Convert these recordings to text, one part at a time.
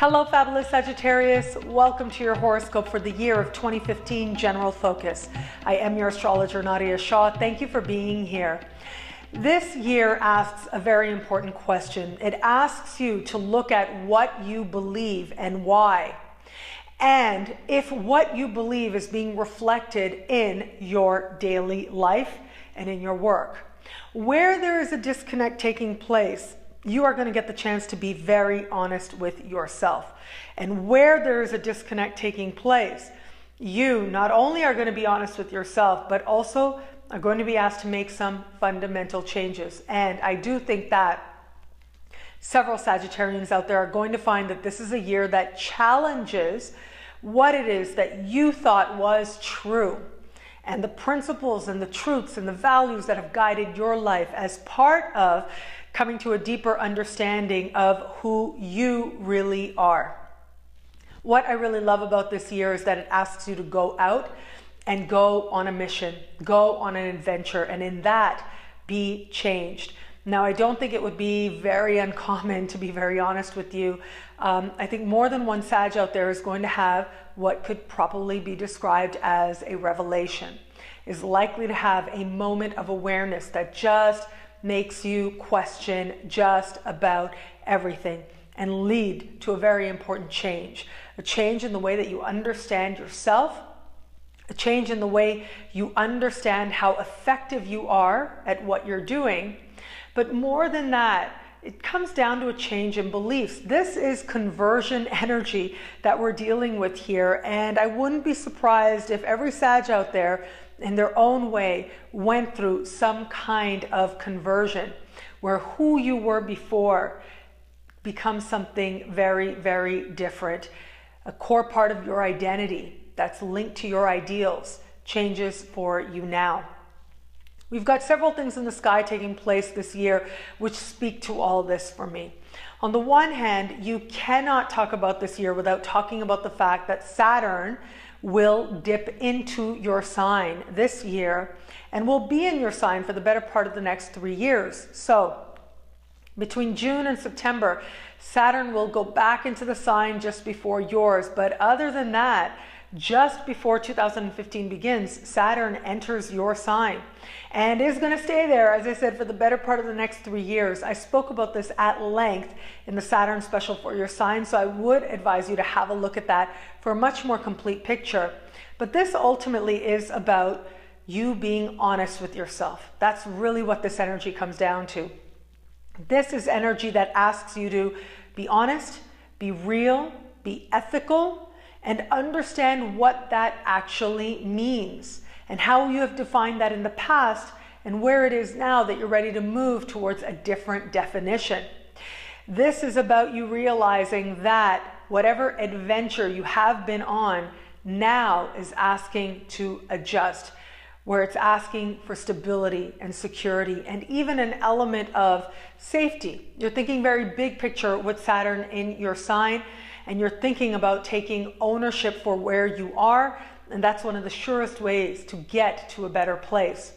Hello, fabulous Sagittarius. Welcome to your horoscope for the year of 2015 General Focus. I am your astrologer, Nadiya Shah. Thank you for being here. This year asks a very important question. It asks you to look at what you believe and why, and if what you believe is being reflected in your daily life and in your work. Where there is a disconnect taking place, you are going to get the chance to be very honest with yourself. And where there is a disconnect taking place, you not only are going to be honest with yourself, but also are going to be asked to make some fundamental changes. And I do think that several Sagittarians out there are going to find that this is a year that challenges what it is that you thought was true, and the principles and the truths and the values that have guided your life as part of coming to a deeper understanding of who you really are. What I really love about this year is that it asks you to go out and go on a mission, go on an adventure, and in that, be changed. Now, I don't think it would be very uncommon, to be very honest with you. I think more than one Sag out there is going to have what could probably be described as a revelation, is likely to have a moment of awareness that just makes you question just about everything and lead to a very important change. A change in the way that you understand yourself, a change in the way you understand how effective you are at what you're doing. But more than that, it comes down to a change in beliefs. This is conversion energy that we're dealing with here. And I wouldn't be surprised if every Sag out there in their own way went through some kind of conversion where who you were before becomes something very, very different. A core part of your identity that's linked to your ideals changes for you now. We've got several things in the sky taking place this year which speak to all this for me. On the one hand, you cannot talk about this year without talking about the fact that Saturn will dip into your sign this year and will be in your sign for the better part of the next 3 years. So between June and September, Saturn will go back into the sign just before yours. But other than that, just before 2015 begins, Saturn enters your sign and is going to stay there, as I said, for the better part of the next 3 years. I spoke about this at length in the Saturn special for your sign, so I would advise you to have a look at that for a much more complete picture. But this ultimately is about you being honest with yourself. That's really what this energy comes down to. This is energy that asks you to be honest, be real, be ethical, and understand what that actually means and how you have defined that in the past and where it is now that you're ready to move towards a different definition. This is about you realizing that whatever adventure you have been on now is asking to adjust, where it's asking for stability and security and even an element of safety. You're thinking very big picture with Saturn in your sign, and you're thinking about taking ownership for where you are, and that's one of the surest ways to get to a better place.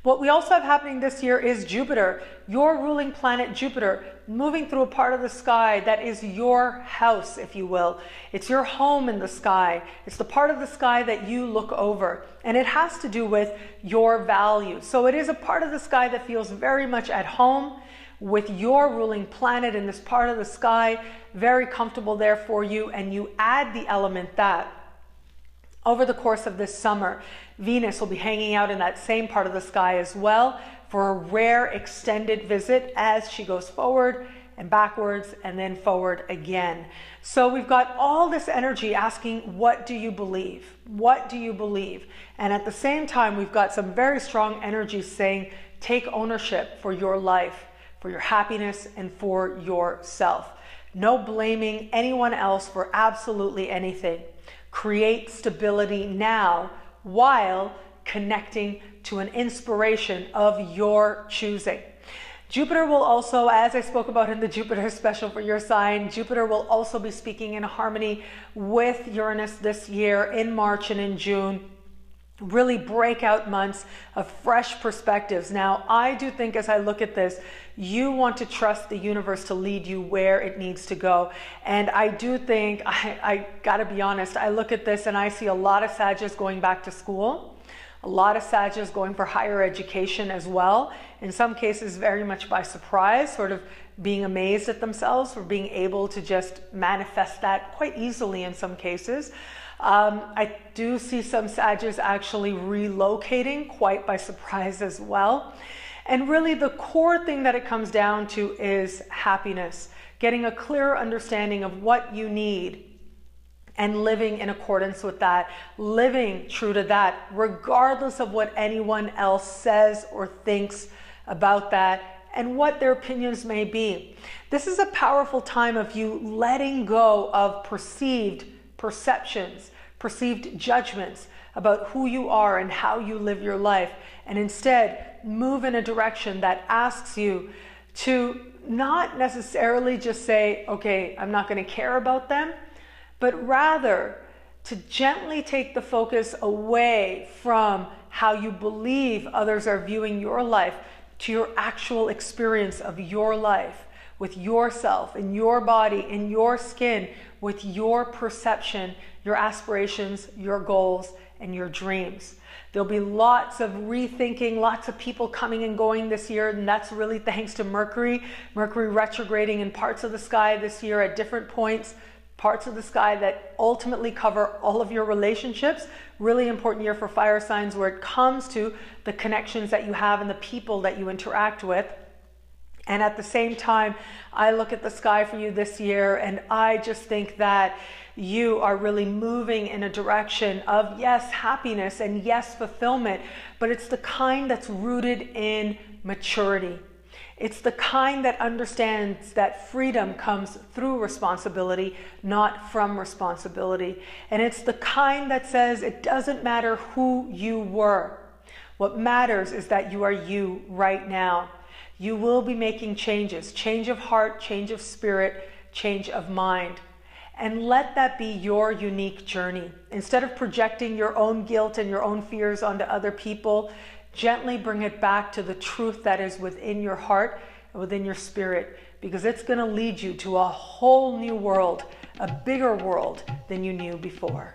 What we also have happening this year is Jupiter, your ruling planet Jupiter, moving through a part of the sky that is your house, if you will. It's your home in the sky. It's the part of the sky that you look over, and it has to do with your values. So it is a part of the sky that feels very much at home with your ruling planet in this part of the sky, very comfortable there for you, and you add the element that over the course of this summer, Venus will be hanging out in that same part of the sky as well for a rare extended visit as she goes forward and backwards and then forward again. So we've got all this energy asking, what do you believe? What do you believe? And at the same time, we've got some very strong energy saying, take ownership for your life, for your happiness, and for yourself. No blaming anyone else for absolutely anything. Create stability now while connecting to an inspiration of your choosing. Jupiter will also, as I spoke about in the Jupiter special for your sign, Jupiter will also be speaking in harmony with Uranus this year in March and in June. Really breakout months of fresh perspectives. Now, I do think as I look at this, You want to trust the universe to lead you where it needs to go. And I do think, I gotta be honest, I look at this and I see a lot of Sagittarius going back to school, a lot of Sagittarius going for higher education as well. In some cases, very much by surprise, sort of being amazed at themselves for being able to just manifest that quite easily in some cases. I do see some Sagittarius actually relocating quite by surprise as well. And really the core thing that it comes down to is happiness, getting a clearer understanding of what you need and living in accordance with that, living true to that, regardless of what anyone else says or thinks about that and what their opinions may be. This is a powerful time of you letting go of perceived perceptions, perceived judgments about who you are and how you live your life, and instead move in a direction that asks you to not necessarily just say, okay, I'm not going to care about them, but rather to gently take the focus away from how you believe others are viewing your life to your actual experience of your life with yourself, in your body, in your skin, with your perception, your aspirations, your goals, and your dreams. There'll be lots of rethinking, lots of people coming and going this year, and that's really thanks to Mercury retrograding in parts of the sky this year at different points, parts of the sky that ultimately cover all of your relationships. Really important year for fire signs where it comes to the connections that you have and the people that you interact with. And at the same time, I look at the sky for you this year and I just think that you are really moving in a direction of, yes, happiness and yes, fulfillment, but it's the kind that's rooted in maturity. It's the kind that understands that freedom comes through responsibility, not from responsibility. And it's the kind that says it doesn't matter who you were. What matters is that you are you right now. You will be making changes, change of heart, change of spirit, change of mind. And let that be your unique journey. Instead of projecting your own guilt and your own fears onto other people, gently bring it back to the truth that is within your heart and within your spirit, because it's going to lead you to a whole new world, a bigger world than you knew before.